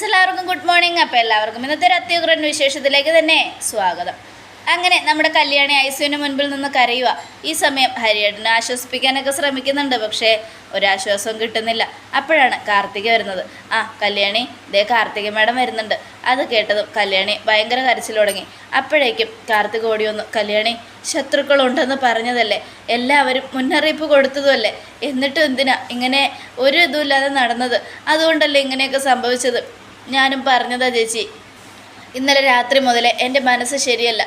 എല്ലാവർക്കും good morning. അപ്പോൾ എല്ലാവർക്കും ഇന്നത്തെ ഒരു അത്യുഗ്രൻ വിശേഷത്തിലേക്ക് തന്നെ സ്വാഗതം. അങ്ങനെ നമ്മുടെ കല്യാണി ഐസുവിന് മുൻപിൽ നിന്ന് കരയുക. ഈ സമയം ഹരിയേട്ടനെ ആശ്വസിപ്പിക്കാനൊക്കെ ശ്രമിക്കുന്നുണ്ട്, പക്ഷേ ഒരാശ്വാസവും കിട്ടുന്നില്ല. അപ്പോഴാണ് കാർത്തിക വരുന്നത്. കല്യാണി, ദേ കാർത്തിക മാഡം വരുന്നുണ്ട്. അത് കേട്ടതും കല്യാണി ഭയങ്കര കരച്ചിൽ തുടങ്ങി. അപ്പോഴേക്കും കാർത്തിക ഓടി വന്നു. കല്യാണി, ശത്രുക്കളുണ്ടെന്ന് പറഞ്ഞതല്ലേ, എല്ലാവരും മുന്നറിയിപ്പ് കൊടുത്തതുമല്ലേ, എന്നിട്ടും എന്തിനാ ഇങ്ങനെ ഒരു ഇതുമില്ലാതെ നടന്നത്? അതുകൊണ്ടല്ലേ ഇങ്ങനെയൊക്കെ സംഭവിച്ചത്. ഞാനും പറഞ്ഞതാ ചേച്ചി, ഇന്നലെ രാത്രി മുതലേ എൻ്റെ മനസ്സ് ശരിയല്ല,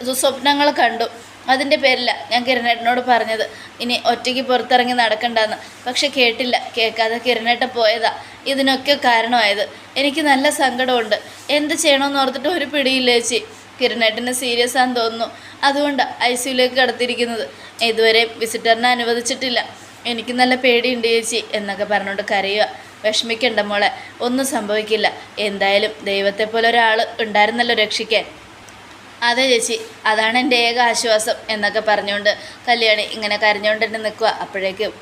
ദുസ്വപ്നങ്ങൾ കണ്ടു. അതിൻ്റെ പേരില്ല ഞാൻ കിരണേട്ടനോട് പറഞ്ഞത് ഇനി ഒറ്റയ്ക്ക് പുറത്തിറങ്ങി നടക്കണ്ടെന്ന്. പക്ഷെ കേട്ടില്ല, കേൾക്കാതെ കിരണേട്ടൻ പോയതാ ഇതിനൊക്കെ കാരണമായത്. എനിക്ക് നല്ല സങ്കടമുണ്ട്. എന്ത് ചെയ്യണമെന്ന് ഓർത്തിട്ട് ഒരു പിടിയില്ല ചേച്ചി. കിരണേട്ടന് സീരിയസ് ആണെന്ന് തോന്നുന്നു, അതുകൊണ്ടാണ് ICUലേക്ക് കടത്തിയിരിക്കുന്നത്. ഇതുവരെ വിസിറ്ററിനെ അനുവദിച്ചിട്ടില്ല. എനിക്ക് നല്ല പേടിയുണ്ട് ചേച്ചി എന്നൊക്കെ പറഞ്ഞുകൊണ്ട് കരയുക. വിഷമിക്കണ്ട മോളെ, ഒന്നും സംഭവിക്കില്ല. എന്തായാലും ദൈവത്തെ പോലെ ഒരാൾ ഉണ്ടായിരുന്നല്ലോ രക്ഷിക്കാൻ. അതെ ചേച്ചി, അതാണ് എൻ്റെ ഏക ആശ്വാസം എന്നൊക്കെ പറഞ്ഞുകൊണ്ട് കല്യാണി ഇങ്ങനെ കരഞ്ഞുകൊണ്ട് തന്നെ നിൽക്കുക. അപ്പോഴേക്കും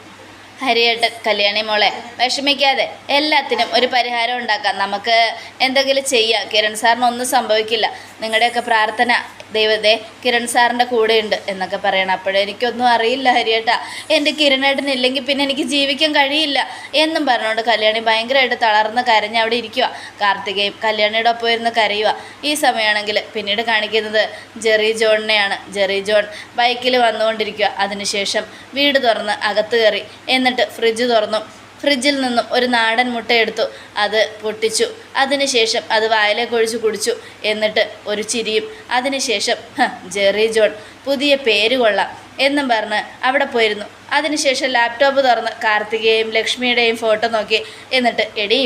ഹരിയേട്ടൻ, കല്യാണി മോളെ വിഷമിക്കാതെ, എല്ലാത്തിനും ഒരു പരിഹാരം ഉണ്ടാക്കാം, നമുക്ക് എന്തെങ്കിലും ചെയ്യാം. കിരൺ സാറിന് ഒന്നും സംഭവിക്കില്ല. നിങ്ങളുടെയൊക്കെ പ്രാർത്ഥന ദൈവത്തെ കിരൺ സാറിൻ്റെ കൂടെയുണ്ട് എന്നൊക്കെ പറയണം. അപ്പോഴെനിക്കൊന്നും അറിയില്ല ഹരിയേട്ടാ, എൻ്റെ കിരണേട്ടനില്ലെങ്കിൽ പിന്നെ എനിക്ക് ജീവിക്കാൻ കഴിയില്ല എന്നും പറഞ്ഞുകൊണ്ട് കല്യാണി ഭയങ്കരമായിട്ട് തളർന്ന് കരഞ്ഞ് അവിടെ ഇരിക്കുക. കാർത്തികയും കല്യാണിയുടെ ഒപ്പം ഇരുന്ന് കരയുക. ഈ സമയമാണെങ്കിൽ പിന്നീട് കാണിക്കുന്നത് ജെറി ജോണിനെയാണ്. ജെറി ജോൺ ബൈക്കിൽ വന്നുകൊണ്ടിരിക്കുക. അതിനുശേഷം വീട് തുറന്ന് അകത്ത് കയറി. എന്നിട്ട് ഫ്രിഡ്ജ് തുറന്നു. ഫ്രിഡ്ജിൽ നിന്നും ഒരു നാടൻ മുട്ട എടുത്തു, അത് പൊട്ടിച്ചു. അതിനുശേഷം അത് വായിലേക്ക് ഒഴിച്ച് കുടിച്ചു. എന്നിട്ട് ഒരു ചിരിയും. അതിനുശേഷം ജെറി ജോൺ, പുതിയ പേര് കൊള്ളാം എന്നും പറഞ്ഞ് അവിടെ പോയിരുന്നു. അതിനുശേഷം ലാപ്ടോപ്പ് തുറന്ന് കാർത്തികയെയും ലക്ഷ്മിയുടെയും ഫോട്ടോ നോക്കി. എന്നിട്ട്, എടീ,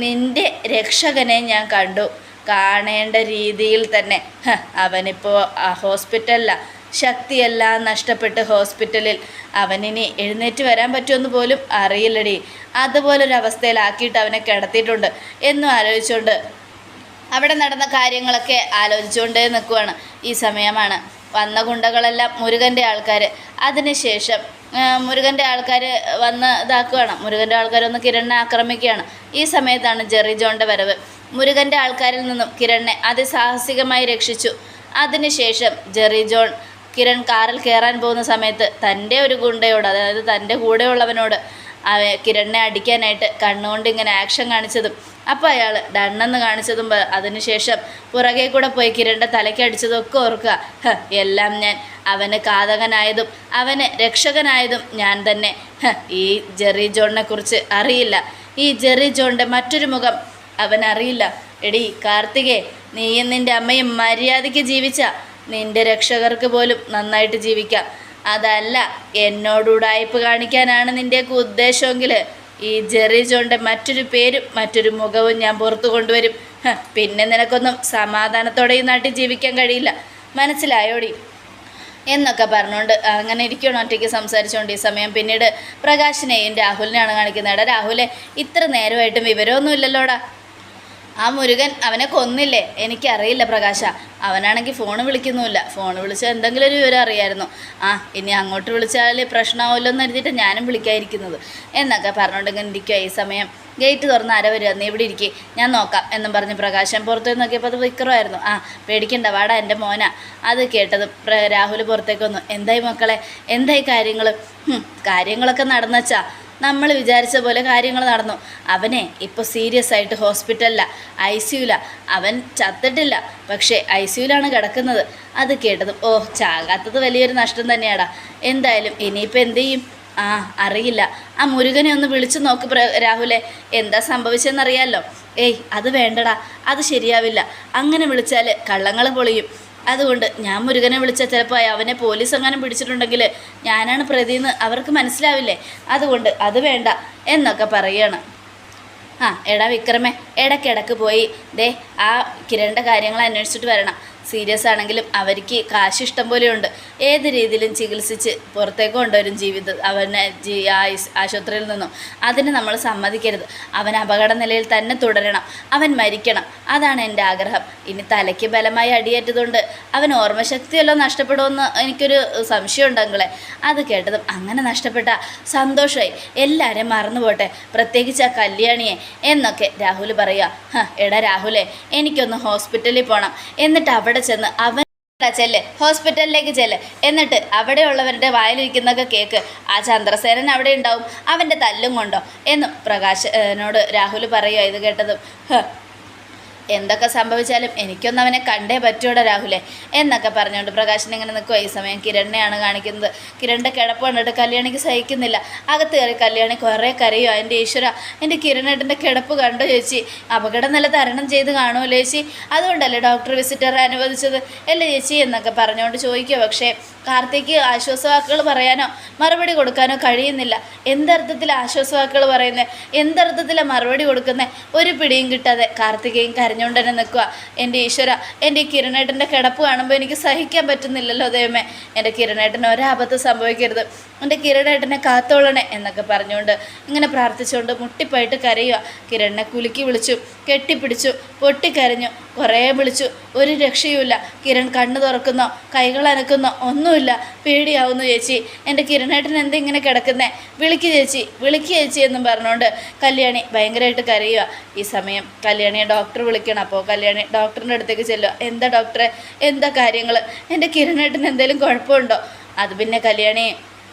നിൻ്റെ രക്ഷകനെ ഞാൻ കണ്ടു, കാണേണ്ട രീതിയിൽ തന്നെ. അവനിപ്പോൾ ഹോസ്പിറ്റലിലാണ്, ശക്തിയെല്ലാം നഷ്ടപ്പെട്ട് ഹോസ്പിറ്റലിൽ. അവനിനി എഴുന്നേറ്റ് വരാൻ പറ്റുമെന്ന് പോലും അറിയില്ലടി. അതുപോലൊരവസ്ഥയിലാക്കിയിട്ട് അവനെ കിടത്തിയിട്ടുണ്ട് എന്നും ആലോചിച്ചുകൊണ്ട് അവിടെ നടന്ന കാര്യങ്ങളൊക്കെ ആലോചിച്ചുകൊണ്ട് നിൽക്കുവാണ്. ഈ സമയമാണ് വന്ന ഗുണ്ടകളെല്ലാം മുരുകൻ്റെ ആൾക്കാർ. അതിനുശേഷം മുരുകൻ്റെ ആൾക്കാർ വന്ന് ഇതാക്കുകയാണ്. മുരുകൻ്റെ ആൾക്കാരൊന്ന് കിരണിനെ ആക്രമിക്കുകയാണ്. ഈ സമയത്താണ് ജെറി ജോണിൻ്റെ വരവ്. മുരുകൻ്റെ ആൾക്കാരിൽ നിന്നും കിരണിനെ അതിസാഹസികമായി രക്ഷിച്ചു. അതിനുശേഷം ജെറി ജോൺ കിരൺ കാറിൽ കയറാൻ പോകുന്ന സമയത്ത് തൻ്റെ ഒരു ഗുണ്ടയോട്, അതായത് തൻ്റെ കൂടെയുള്ളവനോട് കിരണിനെ അടിക്കാനായിട്ട് കണ്ണുകൊണ്ട് ഇങ്ങനെ ആക്ഷൻ കാണിച്ചതും അപ്പോൾ അയാൾ ഡണ്ണെന്ന് കാണിച്ചതും അതിനുശേഷം പുറകെ കൂടെ പോയി കിരണിൻ്റെ തലയ്ക്ക് അടിച്ചതും ഒക്കെ ഓർക്കുക. എല്ലാം ഞാൻ. അവന് ഘാതകനായതും അവന് രക്ഷകനായതും ഞാൻ തന്നെ. ഈ ജെറി ജോണിനെ കുറിച്ച് അറിയില്ല. ഈ ജെറി ജോണിൻ്റെ മറ്റൊരു മുഖം അവനറിയില്ല. എടി കാർത്തികേ, നീയും നിൻ്റെ അമ്മയും മര്യാദയ്ക്ക് ജീവിച്ച നിൻ്റെ രക്ഷകർക്ക് പോലും നന്നായിട്ട് ജീവിക്കാം. അതല്ല, എന്നോട് ഉടായ്പ് കാണിക്കാനാണ് നിൻ്റെയൊക്കെ ഉദ്ദേശമെങ്കിൽ ഈ ജെറി ജോണിൻ്റെ മറ്റൊരു പേരും മറ്റൊരു മുഖവും ഞാൻ പുറത്തു കൊണ്ടുവരും. പിന്നെ നിനക്കൊന്നും സമാധാനത്തോടെ ഈ നാട്ടിൽ ജീവിക്കാൻ കഴിയില്ല, മനസ്സിലായോടി എന്നൊക്കെ പറഞ്ഞുകൊണ്ട് അങ്ങനെ ഇരിക്കണം ഒറ്റയ്ക്ക് സംസാരിച്ചുകൊണ്ട്. ഈ സമയം പിന്നീട് പ്രകാശിനെയും രാഹുലിനെയാണ് കാണിക്കുന്നത്. എടാ രാഹുലെ, ഇത്ര നേരമായിട്ടും വിവരമൊന്നുമില്ലല്ലോടാ. ആ മുരുകൻ അവനെ കൊന്നില്ലേ? എനിക്കറിയില്ല പ്രകാശ. അവനാണെങ്കിൽ ഫോൺ വിളിക്കുന്നുമില്ല. ഫോൺ വിളിച്ചാൽ എന്തെങ്കിലും ഒരു വിവരം അറിയായിരുന്നു. ഇനി അങ്ങോട്ട് വിളിച്ചാൽ പ്രശ്നമാവില്ലോ എന്ന് കരുതിയിട്ട് ഞാനും വിളിക്കാതിരിക്കുന്നത് എന്നൊക്കെ പറഞ്ഞുകൊണ്ട് ഇങ്ങനെ ഇരിക്കുക. ഈ സമയം ഗേറ്റ് തുറന്ന് ആര വരിക, നീ ഇവിടെ ഇരിക്കുക, ഞാൻ നോക്കാം എന്നും പറഞ്ഞ് പ്രകാശൻ പുറത്തേക്ക് നോക്കിയപ്പോൾ അത് വിക്രമായിരുന്നു. പേടിക്കണ്ട, വാടാ എൻ്റെ മോനാ. അത് കേട്ടത് രാഹുൽ പുറത്തേക്ക് വന്നു. എന്തായി മക്കളെ, എന്തായി കാര്യങ്ങളൊക്കെ നടന്നുവച്ചാ? നമ്മൾ വിചാരിച്ച പോലെ കാര്യങ്ങൾ നടന്നു. അവനെ ഇപ്പോൾ സീരിയസ് ആയിട്ട് ഹോസ്പിറ്റലിലാണ്, ICUലാണ്. അവൻ ചത്തിട്ടില്ല, പക്ഷേ ICUലാണ് കിടക്കുന്നത്. അത് കേട്ടതും ചാകാത്തത് വലിയൊരു നഷ്ടം തന്നെയാടാ. എന്തായാലും ഇനിയിപ്പോൾ എന്തു ചെയ്യും? അറിയില്ല. ആ മുരുകനെ ഒന്ന് വിളിച്ചു നോക്ക് രാഹുലെ, എന്താ സംഭവിച്ചതെന്നറിയാമല്ലോ. അത് വേണ്ടടാ, അത് ശരിയാവില്ല. അങ്ങനെ വിളിച്ചാൽ കള്ളങ്ങൾ പൊളിയും. അതുകൊണ്ട് ഞാൻ മുരുകനെ വിളിച്ചാൽ ചിലപ്പോൾ അവനെ പോലീസ് എങ്ങാനും പിടിച്ചിട്ടുണ്ടെങ്കിൽ ഞാനാണ് പ്രതിയെന്ന് അവർക്ക് മനസ്സിലാവില്ലേ. അതുകൊണ്ട് അത് വേണ്ട എന്നൊക്കെ പറയുകയാണ്. എടാ വിക്രമേ, ഇടയ്ക്കിടയ്ക്ക് പോയി ആ കിരണിൻ്റെ കാര്യങ്ങൾ അന്വേഷിച്ചിട്ട് വരണം. സീരിയസ് ആണെങ്കിലും അവർക്ക് കാശ് ഇഷ്ടം പോലെയുണ്ട്. ഏത് രീതിയിലും ചികിത്സിച്ച് പുറത്തേക്ക് കൊണ്ടുവരും ജീവിതം അവനെ ആശുപത്രിയിൽ നിന്നും. അതിന് നമ്മൾ സമ്മതിക്കരുത്. അവൻ അപകട നിലയിൽ തന്നെ തുടരണം. അവൻ മരിക്കണം. അതാണ് എൻ്റെ ആഗ്രഹം. ഇനി തലയ്ക്ക് ബലമായി അടിയേറ്റതുകൊണ്ട് അവൻ ഓർമ്മശക്തിയല്ലോ നഷ്ടപ്പെടുമെന്ന് എനിക്കൊരു സംശയമുണ്ട് അങ്കിളെ. അത് കേട്ടതും അങ്ങനെ നഷ്ടപ്പെട്ട സന്തോഷമായി, എല്ലാവരെയും മറന്നുപോട്ടെ, പ്രത്യേകിച്ച് ആ കല്യാണിയെ എന്നൊക്കെ രാഹുൽ പറയുക. എടാ രാഹുലേ, എനിക്കൊന്ന് ഹോസ്പിറ്റലിൽ പോകണം, എന്നിട്ട് അവിടെ ചെന്ന് അവൻ ചെല്ല്, ഹോസ്പിറ്റലിലേക്ക് ചെല്ല്, എന്നിട്ട് അവിടെയുള്ളവരുടെ വായിലിരിക്കുന്നൊക്കെ കേക്ക്. ആ ചന്ദ്രസേനൻ അവിടെ ഉണ്ടാവും, അവൻ്റെ തല്ലും കൊണ്ടോ എന്നും പ്രകാശനോട് രാഹുൽ പറയുക. ഇത് കേട്ടതും എന്തൊക്കെ സംഭവിച്ചാലും എനിക്കൊന്നും അവനെ കണ്ടേ പറ്റൂടെ രാഹുലെ എന്നൊക്കെ പറഞ്ഞുകൊണ്ട് പ്രകാശൻ ഇങ്ങനെ നിൽക്കുക. ഈ സമയം കിരണിനെയാണ് കാണിക്കുന്നത്. കിരണിൻ്റെ കിടപ്പ് കണ്ടിട്ട് കല്യാണിക്ക് സഹിക്കുന്നില്ല. അകത്ത് കയറി കല്യാണി കുറേ കരയോ. എൻ്റെ ഈശ്വര, എൻ്റെ കിരണേട്ടൻ്റെ കിടപ്പ് കണ്ടു ചേച്ചി, അപകടം നല്ല തരണം ചെയ്ത് കാണുമല്ലോ ചേച്ചി, അതുകൊണ്ടല്ലേ ഡോക്ടർ വിസിറ്റർ അനുവദിച്ചത് അല്ലേ ചേച്ചി എന്നൊക്കെ പറഞ്ഞുകൊണ്ട് ചോദിക്കുക. പക്ഷേ കാർത്തിക്ക് ആശ്വാസവാക്കുകൾ പറയാനോ മറുപടി കൊടുക്കാനോ കഴിയുന്നില്ല. എന്തർത്ഥത്തിൽ ആശ്വാസവാക്കുകൾ പറയുന്നത്, എന്തർത്ഥത്തിലാണ് മറുപടി കൊടുക്കുന്നത്, ഒരു പിടിയും കിട്ടാതെ കാർത്തികയും കരഞ്ഞുകൊണ്ട് തന്നെ നിൽക്കുക. എൻ്റെ ഈശ്വര, എൻ്റെ ഈ കിരണേട്ടൻ്റെ കിടപ്പ് കാണുമ്പോൾ എനിക്ക് സഹിക്കാൻ പറ്റുന്നില്ലല്ലോ ദൈവമേ, എൻ്റെ കിരണേട്ടന് ഒരാപത്ത് സംഭവിക്കരുത്, എൻ്റെ കിരണേട്ടനെ കാത്തോളണേ എന്നൊക്കെ പറഞ്ഞുകൊണ്ട് ഇങ്ങനെ പ്രാർത്ഥിച്ചുകൊണ്ട് മുട്ടിപ്പായിട്ട് കരയുക. കിരണിനെ കുലുക്കി വിളിച്ചു, കെട്ടിപ്പിടിച്ചു, പൊട്ടിക്കരഞ്ഞു, കുറേ വിളിച്ചു, ഒരു രക്ഷയുമില്ല. കിരൺ കണ്ണു തുറക്കുന്നോ കൈകൾ അനക്കുന്നോ ഒന്നുമില്ല. പേടിയാവുന്നു ചേച്ചി, എൻ്റെ കിരണേട്ടൻ എന്താ ഇങ്ങനെ കിടക്കുന്നേ, വിളിക്ക് ചേച്ചി, വിളിക്ക് ചേച്ചി എന്നും പറഞ്ഞുകൊണ്ട് കല്യാണി ഭയങ്കരമായിട്ട് കരയുക. ഈ സമയം കല്യാണിയെ ഡോക്ടർ വിളിക്കണം. അപ്പോൾ കല്യാണി ഡോക്ടറിൻ്റെ അടുത്തേക്ക് ചെല്ലുക. എന്താ ഡോക്ടറെ, എന്താ കാര്യങ്ങൾ, എൻ്റെ കിരണേട്ടന് എന്തെങ്കിലും കുഴപ്പമുണ്ടോ? അത് പിന്നെ കല്യാണി,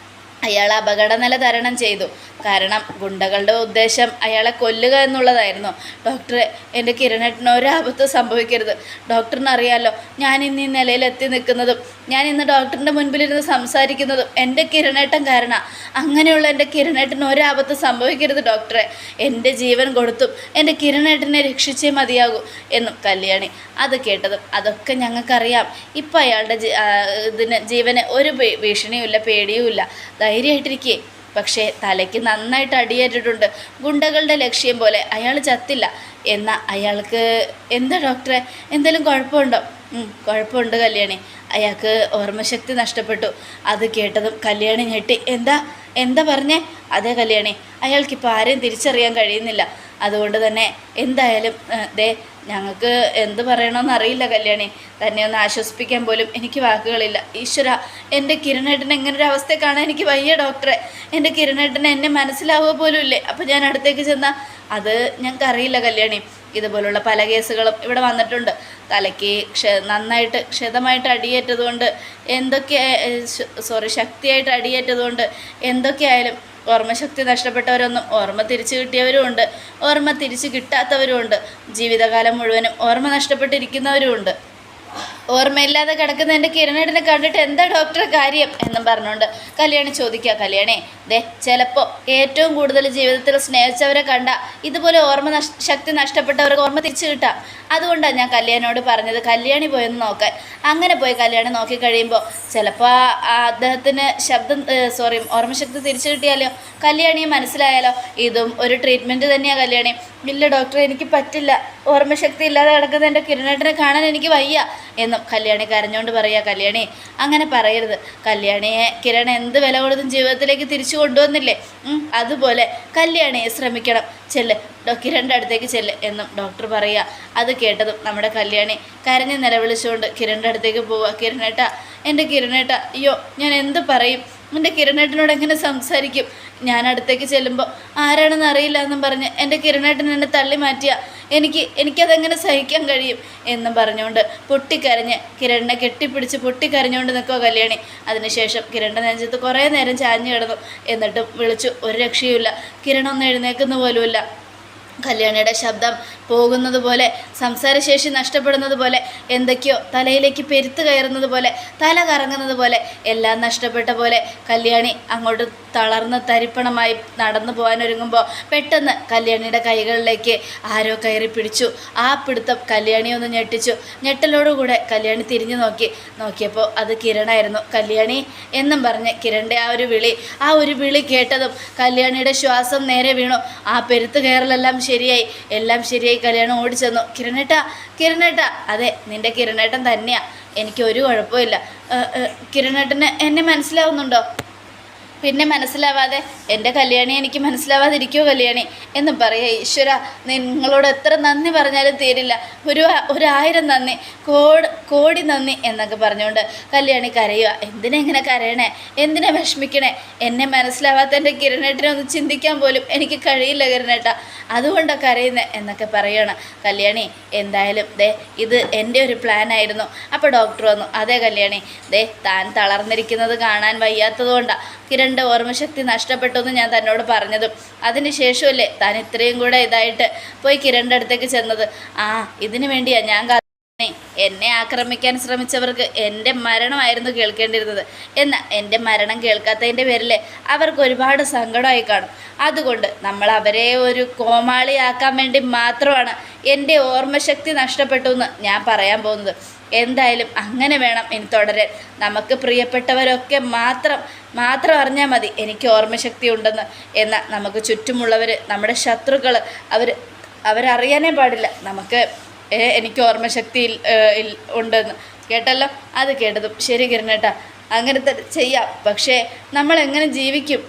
അയാൾ അപകടനില തരണം ചെയ്തു. കാരണം ഗുണ്ടകളുടെ ഉദ്ദേശം അയാളെ കൊല്ലുക എന്നുള്ളതായിരുന്നു. ഡോക്ടറെ, എൻ്റെ കിരണേട്ടന് ഒരാപത്ത് സംഭവിക്കരുത്. ഡോക്ടറിന് അറിയാമല്ലോ, ഞാൻ ഇന്ന് ഈ നിലയിൽ എത്തി നിൽക്കുന്നതും ഞാൻ ഇന്ന് ഡോക്ടറിൻ്റെ മുൻപിലിരുന്ന് സംസാരിക്കുന്നതും എൻ്റെ കിരണേട്ടൻ കാരണം. അങ്ങനെയുള്ള എൻ്റെ കിരണേട്ടന് ഒരാപത്ത് സംഭവിക്കരുത് ഡോക്ടറെ, എൻ്റെ ജീവൻ കൊടുത്തും എൻ്റെ കിരണേട്ടനെ രക്ഷിച്ചേ മതിയാകൂ എന്നും കല്യാണി. അത് കേട്ടതും അതൊക്കെ ഞങ്ങൾക്കറിയാം, ഇപ്പം അയാളുടെ ജീവന് ഒരു ഭീഷണിയുമില്ല, പേടിയുമില്ല, ധൈര്യമായിട്ടിരിക്കേ. പക്ഷേ തലയ്ക്ക് നന്നായിട്ട് അടിയേറ്റിട്ടുണ്ട്. ഗുണ്ടകളുടെ ലക്ഷ്യം പോലെ അയാൾ ചത്തില്ല. എന്നാൽ അയാൾക്ക് എന്താ ഡോക്ടറെ, എന്തെങ്കിലും കുഴപ്പമുണ്ടോ? കുഴപ്പമുണ്ട് കല്യാണി, അയാൾക്ക് ഓർമ്മശക്തി നഷ്ടപ്പെട്ടു. അത് കേട്ടതും കല്യാണി ഞെട്ടി. എന്താ പറഞ്ഞേ? അതേ കല്യാണി, അയാൾക്കിപ്പോൾ ആരെയും തിരിച്ചറിയാൻ കഴിയുന്നില്ല. അതുകൊണ്ട് തന്നെ എന്തായാലും ഞങ്ങൾക്ക് എന്ത് പറയണമെന്ന് അറിയില്ല കല്യാണി, തന്നെ ഒന്ന് ആശ്വസിപ്പിക്കാൻ പോലും എനിക്ക് വാക്കുകളില്ല. ഈശ്വര, എൻ്റെ കിരണേട്ടനെ ഇങ്ങനൊരു അവസ്ഥയെ കാണാൻ എനിക്ക് വയ്യ ഡോക്ടറെ. എൻ്റെ കിരണേട്ടനെ എന്നെ മനസ്സിലാവുക പോലും ഇല്ലേ. അപ്പോൾ ഞാൻ അടുത്തേക്ക് ചെന്നാൽ അത് ഞങ്ങൾക്ക് അറിയില്ല കല്യാണി. ഇതുപോലുള്ള പല കേസുകളും ഇവിടെ വന്നിട്ടുണ്ട്. തലയ്ക്ക് നന്നായിട്ട് ക്ഷതമായിട്ട് അടിയേറ്റതുകൊണ്ട് ശക്തിയായിട്ട് അടിയേറ്റതുകൊണ്ട് എന്തൊക്കെയായാലും ഓർമ്മശക്തി നഷ്ടപ്പെട്ടവരൊന്നും ഓർമ്മ തിരിച്ചു കിട്ടിയവരുമുണ്ട്, ഓർമ്മ തിരിച്ചു കിട്ടാത്തവരുമുണ്ട്, ജീവിതകാലം മുഴുവനും ഓർമ്മ നഷ്ടപ്പെട്ടിരിക്കുന്നവരുമുണ്ട്. ഓർമ്മയില്ലാതെ കിടക്കുന്ന എൻ്റെ കിരണേട്ടനെ കണ്ടിട്ട് എന്താ ഡോക്ടറെ കാര്യം എന്നും പറഞ്ഞുകൊണ്ട് കല്യാണി ചോദിക്കുക. കല്യാണി, ചിലപ്പോൾ ഏറ്റവും കൂടുതൽ ജീവിതത്തിൽ സ്നേഹിച്ചവരെ കണ്ട ഇതുപോലെ ശക്തി നഷ്ടപ്പെട്ടവർക്ക് ഓർമ്മ തിരിച്ചു കിട്ടാം. അതുകൊണ്ടാണ് ഞാൻ കല്യാണിയോട് പറഞ്ഞത് കല്യാണി പോയെന്ന് നോക്കാൻ. അങ്ങനെ പോയി കല്യാണി നോക്കിക്കഴിയുമ്പോൾ ചിലപ്പോൾ അദ്ദേഹത്തിന് ഓർമ്മശക്തി തിരിച്ചു കിട്ടിയാലോ, കല്യാണിയെ മനസ്സിലായാലോ. ഇതും ഒരു ട്രീറ്റ്മെൻറ്റ് തന്നെയാണ് കല്യാണി. ഇല്ല ഡോക്ടറെ, എനിക്ക് പറ്റില്ല, ഓർമ്മശക്തി ഇല്ലാതെ കിടക്കുന്ന എൻ്റെ കിരണേട്ടനെ കാണാൻ എനിക്ക് വയ്യ എന്നും കല്യാണി കരഞ്ഞുകൊണ്ട് പറയുക. കല്യാണി, അങ്ങനെ പറയരുത്. കല്യാണിയെ കിരൺ എന്ത് വില കൊടുത്തും ജീവിതത്തിലേക്ക് തിരിച്ചു കൊണ്ടുവന്നില്ലേ, അതുപോലെ കല്യാണിയെ ശ്രമിക്കണം. ചെല്ല്, കിരണിൻ്റെ അടുത്തേക്ക് ചെല്ല് എന്നും ഡോക്ടർ പറയുക. അത് കേട്ടതും നമ്മുടെ കല്യാണി കരഞ്ഞ് നിലവിളിച്ചുകൊണ്ട് കിരണിൻ്റെ അടുത്തേക്ക് പോവുക. കിരണേട്ട, എൻ്റെ കിരണേട്ട, അയ്യോ ഞാൻ എന്ത് പറയും, എൻ്റെ കിരണേട്ടനോട് എങ്ങനെ സംസാരിക്കും? ഞാൻ അടുത്തേക്ക് ചെല്ലുമ്പോൾ ആരാണെന്ന് അറിയില്ല എന്നും പറഞ്ഞ് എൻ്റെ കിരണേട്ടൻ എന്നെ തള്ളി മാറ്റിയ എനിക്കതെങ്ങനെ സഹിക്കാൻ കഴിയും എന്നും പറഞ്ഞുകൊണ്ട് പൊട്ടിക്കരഞ്ഞ് കിരണിനെ കെട്ടിപ്പിടിച്ച് പൊട്ടിക്കരഞ്ഞുകൊണ്ട് നിൽക്കുക കല്യാണി. അതിനുശേഷം കിരണിൻ്റെ നെഞ്ചത്ത് കുറേ നേരം ചാഞ്ഞു കിടന്നു. എന്നിട്ടും വിളിച്ചു, ഒരു രക്ഷയുമില്ല. കിരണൊന്നും എഴുന്നേൽക്കുന്ന പോലുമില്ല. കല്യാണിയുടെ ശബ്ദം പോകുന്നത് പോലെ, സംസാരശേഷി നഷ്ടപ്പെടുന്നത് പോലെ, എന്തൊക്കെയോ തലയിലേക്ക് പെരുത്ത് കയറുന്നത് പോലെ, തല കറങ്ങുന്നത് പോലെ, എല്ലാം നഷ്ടപ്പെട്ട പോലെ കല്യാണി അങ്ങോട്ട് തളർന്ന് തരിപ്പണമായി നടന്നു പോകാനൊരുങ്ങുമ്പോൾ പെട്ടെന്ന് കല്യാണിയുടെ കൈകളിലേക്ക് ആരോ കയറി പിടിച്ചു. ആ പിടുത്തം കല്യാണി ഒന്ന് ഞെട്ടിച്ചു. ഞെട്ടലോടുകൂടെ കല്യാണി തിരിഞ്ഞു നോക്കിയപ്പോൾ അത് കിരണായിരുന്നു. കല്യാണി എന്നും പറഞ്ഞ് കിരണിൻ്റെ ആ ഒരു വിളി കേട്ടതും കല്യാണിയുടെ ശ്വാസം നേരെ വീണു. ആ പെരുത്ത് കയറലെല്ലാം ശരിയായി, എല്ലാം ശരിയായി. കല്യാണം ഓടിച്ചെന്നു. കിരണേട്ട, അതെ നിൻ്റെ കിരണേട്ടൻ തന്നെയാ, എനിക്ക് ഒരു കുഴപ്പമില്ല. കിരണേട്ടന് എന്നെ മനസ്സിലാവുന്നുണ്ടോ? പിന്നെ മനസ്സിലാവാതെ എൻ്റെ കല്യാണി എനിക്ക് മനസ്സിലാവാതിരിക്കുമോ കല്യാണി എന്ന് പറയുക. ഈശ്വര, നിങ്ങളോട് എത്ര നന്ദി പറഞ്ഞാലും തീരില്ല, ഒരായിരം നന്ദി, കോടി നന്ദി എന്നൊക്കെ പറഞ്ഞുകൊണ്ട് കല്യാണി കരയുക. എന്തിനാ ഇങ്ങനെ കരയണേ, എന്തിനാ വിഷമിക്കണേ? എന്നെ മനസ്സിലാവാത്ത എൻ്റെ കിരണേട്ടനെ ഒന്ന് ചിന്തിക്കാൻ പോലും എനിക്ക് കഴിയില്ല കിരണേട്ട, അതുകൊണ്ടാണ് കരയുന്നത് എന്നൊക്കെ പറയുകയാണ് കല്യാണി. എന്തായാലും ഇത് എൻ്റെ ഒരു പ്ലാനായിരുന്നു. അപ്പോൾ ഡോക്ടർ വന്നു. അതേ കല്യാണി, താൻ തളർന്നിരിക്കുന്നത് കാണാൻ വയ്യാത്തതുകൊണ്ടാണ് കിരണിൻ്റെ ഓർമ്മശക്തി നഷ്ടപ്പെട്ടു എന്ന് ഞാൻ തന്നോട് പറഞ്ഞതും അതിന് ശേഷമല്ലേ താൻ ഇത്രയും കൂടെ ഇതായിട്ട് പോയി കിരണിൻ്റെ അടുത്തേക്ക് ചെന്നത്. ഇതിനു വേണ്ടിയാണ് ഞാൻ എന്നെ ആക്രമിക്കാൻ ശ്രമിച്ചവർക്ക് എൻ്റെ മരണമായിരുന്നു കേൾക്കേണ്ടിരുന്നത്. എന്നാൽ എൻ്റെ മരണം കേൾക്കാത്തതിൻ്റെ പേരിൽ അവർക്ക് ഒരുപാട് സങ്കടമായി കാണും. അതുകൊണ്ട് നമ്മൾ അവരെ ഒരു കോമാളിയാക്കാൻ വേണ്ടി മാത്രമാണ് എൻ്റെ ഓർമ്മശക്തി നഷ്ടപ്പെട്ടു എന്ന് ഞാൻ പറയാൻ പോകുന്നത്. എന്തായാലും അങ്ങനെ വേണം ഇനി തുടരാൻ. നമുക്ക് പ്രിയപ്പെട്ടവരൊക്കെ മാത്രം അറിഞ്ഞാൽ മതി എനിക്ക് ഓർമ്മശക്തി ഉണ്ടെന്ന്. എന്നാൽ നമുക്ക് ചുറ്റുമുള്ളവർ, നമ്മുടെ ശത്രുക്കൾ, അവരറിയാനേ പാടില്ല എനിക്ക് ഓർമ്മശക്തി ഉണ്ടെന്ന്. കേട്ടല്ലോ? അത് കേട്ടതും ശരി കിരണേട്ടാ, അങ്ങനെ തന്നെ ചെയ്യാം. പക്ഷേ നമ്മളെങ്ങനെ ജീവിക്കും?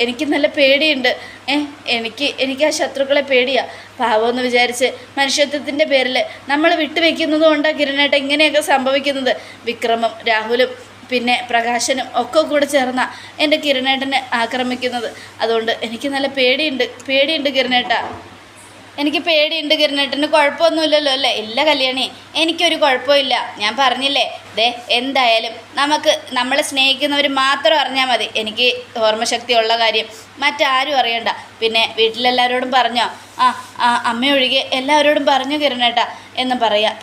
എനിക്ക് നല്ല പേടിയുണ്ട്. എനിക്ക് ആ ശത്രുക്കളെ പേടിയാണ്. പാവമെന്ന് വിചാരിച്ച് മനുഷ്യത്വത്തിൻ്റെ പേരിൽ നമ്മൾ വിട്ടുവെക്കുന്നത് കൊണ്ടാണ് കിരണേട്ട ഇങ്ങനെയൊക്കെ സംഭവിക്കുന്നത്. വിക്രമും രാഹുലും പിന്നെ പ്രകാശനും ഒക്കെ കൂടെ ചേർന്ന എൻ്റെ കിരണേട്ടനെ ആക്രമിക്കുന്നത്. അതുകൊണ്ട് എനിക്ക് നല്ല പേടിയുണ്ട് കിരണേട്ട. എനിക്ക് പേടിയുണ്ട് കിരണേട്ടന്. കുഴപ്പമൊന്നുമില്ലല്ലോ അല്ലേ? ഇല്ല കല്യാണി, എനിക്കൊരു കുഴപ്പമില്ല. ഞാൻ പറഞ്ഞില്ലേ, എന്തായാലും നമ്മളെ സ്നേഹിക്കുന്നവർ മാത്രം അറിഞ്ഞാൽ മതി എനിക്ക് ഓർമ്മശക്തി ഉള്ള കാര്യം. മറ്റാരും അറിയണ്ട. പിന്നെ വീട്ടിലെല്ലാവരോടും പറഞ്ഞോ? അമ്മയൊഴികെ എല്ലാവരോടും പറഞ്ഞു കിരണേട്ട എന്ന് പറയാം.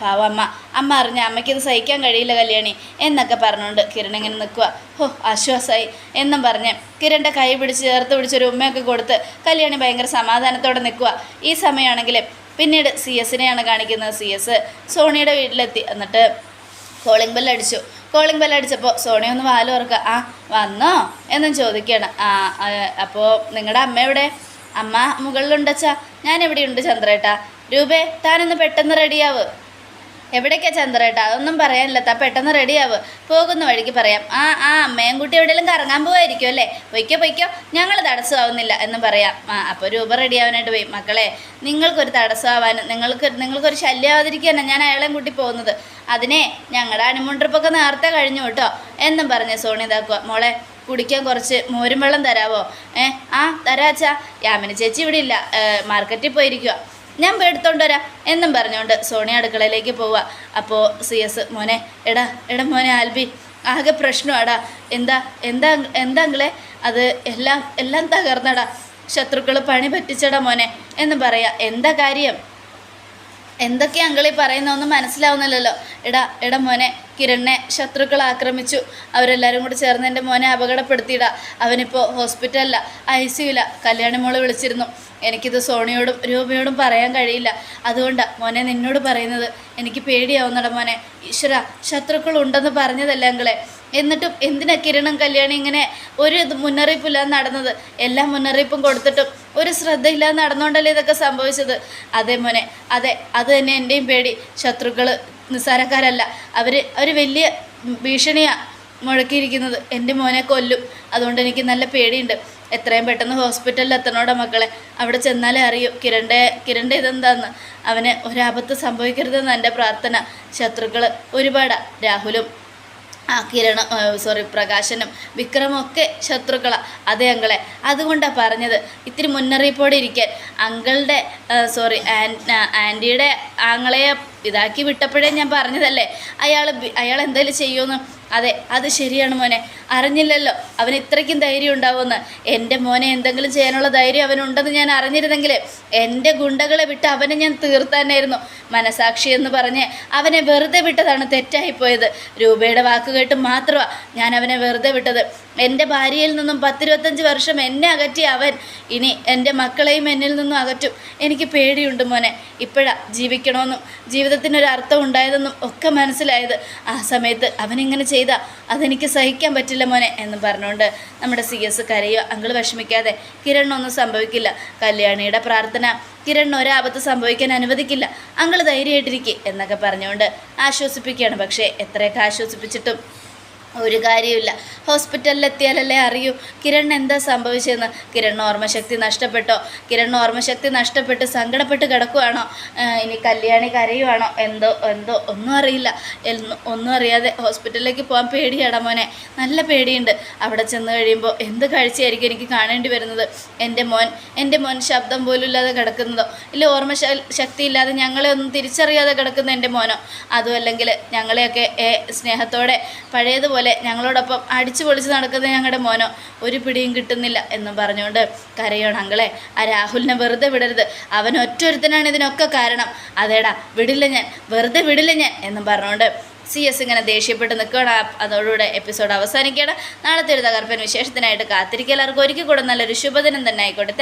അമ്മ അറിഞ്ഞ അമ്മയ്ക്കിത് സഹിക്കാൻ കഴിയില്ല കല്യാണി എന്നൊക്കെ പറഞ്ഞുകൊണ്ട് കിരൺ ഇങ്ങനെ നിൽക്കുക. ആശ്വാസമായി എന്നും പറഞ്ഞ് കിരണിൻ്റെ കൈ ചേർത്ത് പിടിച്ചൊരു ഉമ്മയൊക്കെ കൊടുത്ത് കല്യാണി ഭയങ്കര സമാധാനത്തോടെ നിൽക്കുക. ഈ സമയമാണെങ്കിൽ പിന്നീട് CS-നെയാണ് കാണിക്കുന്നത്. CS സോണിയുടെ വീട്ടിലെത്തി. എന്നിട്ട് കോളിംഗ് ബെല്ലടിച്ചപ്പോൾ സോണി ഒന്ന് വാല് ഓർക്കുക. വന്നോ എന്നും ചോദിക്കുകയാണ്. അപ്പോൾ നിങ്ങളുടെ അമ്മ എവിടെ? അമ്മ മുകളിലുണ്ടച്ചാ. ഞാൻ എവിടെയുണ്ട് ചന്ദ്രേട്ടാ. രൂപേ, താനൊന്ന് പെട്ടെന്ന് റെഡിയാവ്. എവിടേക്കാ ചന്ദ്രേട്ടാ? അതൊന്നും പറയാനില്ല, താ പെട്ടെന്ന് റെഡിയാവ്. പോകുന്ന വഴിക്ക് പറയാം. അമ്മയും കുട്ടി എവിടെയെങ്കിലും കറങ്ങാൻ പോവായിരിക്കും അല്ലേ? പൊയ്ക്കോ, ഞങ്ങൾ തടസ്സമാവുന്നില്ല എന്ന് പറയാം. അപ്പോൾ രൂപ റെഡിയാവാനായിട്ട് പോയി. മക്കളെ, നിങ്ങൾക്കൊരു തടസ്സമാവാനും നിങ്ങൾക്കൊരു ശല്യമാവാതിരിക്കാനാണ് ഞാൻ അയാളെയും കൂട്ടി പോകുന്നത്. അതിനെ ഞങ്ങളുടെ ഹണിമൂൺ ട്രിപ്പൊക്കെ നേരത്തെ കഴിഞ്ഞു കേട്ടോ എന്നും പറഞ്ഞ് സോണി ഇതാക്കുക. മോളെ, കുടിക്കാൻ കുറച്ച് മോരും വെള്ളം തരാവോ? തരാച്ചാ. യാമിനി ചേച്ചി ഇവിടെ ഇല്ല, മാർക്കറ്റിൽ പോയിരിക്കുക. ഞാൻ എടുത്തോണ്ട് വരാം എന്നും പറഞ്ഞുകൊണ്ട് സോണി അടുക്കളയിലേക്ക് പോവുക. അപ്പോൾ CS മോനെ, എടാ മോനെ ആൽബി, ആകെ പ്രശ്നമാടാ. എന്താ അങ്കിളെ? അത് എല്ലാം തകർന്നടാ. ശത്രുക്കൾ പണി പറ്റിച്ചടാ മോനെ എന്ന് പറയാം. എന്താ കാര്യം? എന്തൊക്കെയാണ് അങ്കിളി പറയുന്നതൊന്നും മനസ്സിലാവുന്നില്ലല്ലോ. എടാ മോനെ, കിരണിനെ ശത്രുക്കൾ ആക്രമിച്ചു. അവരെല്ലാവരും കൂടി ചേർന്ന് എൻ്റെ മോനെ അപകടപ്പെടുത്തിയിടാ. അവനിപ്പോൾ ഹോസ്പിറ്റലില്ല, ICUല. കല്യാണി മോള് വിളിച്ചിരുന്നു. എനിക്കിത് സോണിയോടും രൂപയോടും പറയാൻ കഴിയില്ല. അതുകൊണ്ടാണ് മോനെ നിന്നോട് പറയുന്നത്. എനിക്ക് പേടിയാവുന്നട മോനെ. ഈശ്വര, ശത്രുക്കളുണ്ടെന്ന് പറഞ്ഞതല്ല അങ്കിളെ. എന്നിട്ടും എന്തിനാ കിരണും കല്യാണി ഇങ്ങനെ ഒരു മുന്നറിയിപ്പില്ലാതെ നടന്നത്? എല്ലാ മുന്നറിയിപ്പും കൊടുത്തിട്ടും ഒരു ശ്രദ്ധയില്ലാതെ നടന്നുകൊണ്ടല്ലേ ഇതൊക്കെ സംഭവിച്ചത്? അതെ മോനെ, അതെ, അത് തന്നെ എൻ്റെയും പേടി. ശത്രുക്കൾ നിസ്സാരക്കാരല്ല. അവർ വലിയ ഭീഷണിയാണ് മുഴക്കിയിരിക്കുന്നത്. എൻ്റെ മോനെ കൊല്ലും. അതുകൊണ്ട് എനിക്ക് നല്ല പേടിയുണ്ട്. എത്രയും പെട്ടെന്ന് ഹോസ്പിറ്റലിൽ എത്തണോടെ മക്കളെ. അവിടെ ചെന്നാലേ അറിയൂ കിരണിൻ്റെ ഇതെന്താന്ന്. അവന് ഒരാപത്ത് സംഭവിക്കരുതെന്ന് എൻ്റെ പ്രാർത്ഥന. ശത്രുക്കൾ ഒരുപാടാണ്. രാഹുലും പ്രകാശനും വിക്രമും ഒക്കെ ശത്രുക്കളാണ്. അതേ അങ്കിളെ, അതുകൊണ്ടാണ് പറഞ്ഞത് ഇത്തിരി മുന്നറിയിപ്പോടെ ഇരിക്കാൻ. അങ്കിളുടെ ആൻറ്റിയുടെ ആങ്ങളെ ഇതാക്കി വിട്ടപ്പോഴേ ഞാൻ പറഞ്ഞതല്ലേ അയാൾ എന്തെങ്കിലും ചെയ്യുമെന്ന്. അതെ, അത് ശരിയാണ് മോനെ. അറിഞ്ഞില്ലല്ലോ അവന് ഇത്രയ്ക്കും ധൈര്യം ഉണ്ടാവുമെന്ന്. എൻ്റെ മോനെ എന്തെങ്കിലും ചെയ്യാനുള്ള ധൈര്യം അവനുണ്ടെന്ന് ഞാൻ അറിഞ്ഞിരുന്നെങ്കിൽ എൻ്റെ ഗുണ്ടകളെ വിട്ട് അവനെ ഞാൻ തീർത്താനായിരുന്നു. മനസാക്ഷി എന്ന് പറഞ്ഞ് അവനെ വെറുതെ വിട്ടതാണ് തെറ്റായിപ്പോയത്. രൂപയുടെ വാക്ക് കേട്ട് മാത്രമാണ് ഞാൻ അവനെ വെറുതെ വിട്ടത്. എൻ്റെ ഭാര്യയിൽ നിന്നും 10-25 വർഷം എന്നെ അകറ്റിയ അവൻ ഇനി എൻ്റെ മക്കളെയും എന്നിൽ നിന്നും അകറ്റും. എനിക്ക് പേടിയുണ്ട് മോനെ. ഇപ്പോഴാണ് ജീവിക്കണമെന്നും ജീവിതത്തിനൊരർത്ഥം ഉണ്ടായതെന്നും ഒക്കെ മനസ്സിലായത്. ആ സമയത്ത് അവനിങ്ങനെ ചെയ്താൽ അതെനിക്ക് സഹിക്കാൻ പറ്റില്ല മോനെ എന്ന് പറഞ്ഞുകൊണ്ട് നമ്മുടെ CS കരയുക. അങ്കിൾ വിഷമിക്കാതെ, കിരണിനൊന്നും സംഭവിക്കില്ല. കല്യാണിയുടെ പ്രാർത്ഥന കിരണിന് ഒരാപത്ത് സംഭവിക്കാൻ അനുവദിക്കില്ല. അങ്കിൾ ധൈര്യമായിട്ടിരിക്കുക എന്നൊക്കെ പറഞ്ഞുകൊണ്ട് ആശ്വസിപ്പിക്കുകയാണ്. പക്ഷേ എത്രയൊക്കെ ആശ്വസിപ്പിച്ചിട്ടും ഒരു കാര്യമില്ല. ഹോസ്പിറ്റലിലെത്തിയാലല്ലേ അറിയൂ കിരൺ എന്താ സംഭവിച്ചതെന്ന്. കിരണിന് ഓർമ്മശക്തി നഷ്ടപ്പെട്ടോ? കിരണിന് ഓർമ്മശക്തി നഷ്ടപ്പെട്ട് സങ്കടപ്പെട്ട് കിടക്കുവാണോ? ഇനി കല്യാണി കരയുവാണോ? എന്തോ എന്തോ ഒന്നും അറിയില്ല. ഒന്നും അറിയാതെ ഹോസ്പിറ്റലിലേക്ക് പോകാൻ പേടിയാടാ മോനെ, നല്ല പേടിയുണ്ട്. അവിടെ ചെന്ന് കഴിയുമ്പോൾ എന്ത് കാഴ്ചയായിരിക്കും എനിക്ക് കാണേണ്ടി വരുന്നത്. എൻ്റെ മോൻ ശബ്ദം പോലും ഇല്ലാതെ കിടക്കുന്നതോ, ഇല്ല ഓർമ്മ ശക്തി ഇല്ലാതെ ഞങ്ങളെ ഒന്നും തിരിച്ചറിയാതെ കിടക്കുന്ന എൻ്റെ മോനോ, അതും അല്ലെങ്കിൽ ഞങ്ങളെയൊക്കെ സ്നേഹത്തോടെ പഴയതുപോലെ ഞങ്ങളോടൊപ്പം അടിച്ചു പൊളിച്ച് നടക്കുന്ന ഞങ്ങളുടെ മോനോ, ഒരു പിടിയും കിട്ടുന്നില്ല എന്നും പറഞ്ഞുകൊണ്ട് കരയോണം. അങ്ങളെ ആ രാഹുലിനെ വെറുതെ വിടരുത്, അവൻ ഒറ്റൊരുത്തനാണ് ഇതിനൊക്കെ കാരണം. അതേടാ വിടില്ല ഞാൻ, വെറുതെ വിടില്ല ഞാൻ എന്നും പറഞ്ഞുകൊണ്ട് CS ഇങ്ങനെ ദേഷ്യപ്പെട്ട് നിൽക്കുകയാണ്. അതോടുകൂടെ എപ്പിസോഡ് അവസാനിക്കുകയാണ്. നാളത്തെ ഒരു തകർപ്പൻ വിശേഷത്തിനായിട്ട് കാത്തിരിക്കുക. എല്ലാവർക്കും ഒരിക്കൽ കൂടെ നല്ലൊരു ശുഭദിനം തന്നെ ആയിക്കോട്ടെ.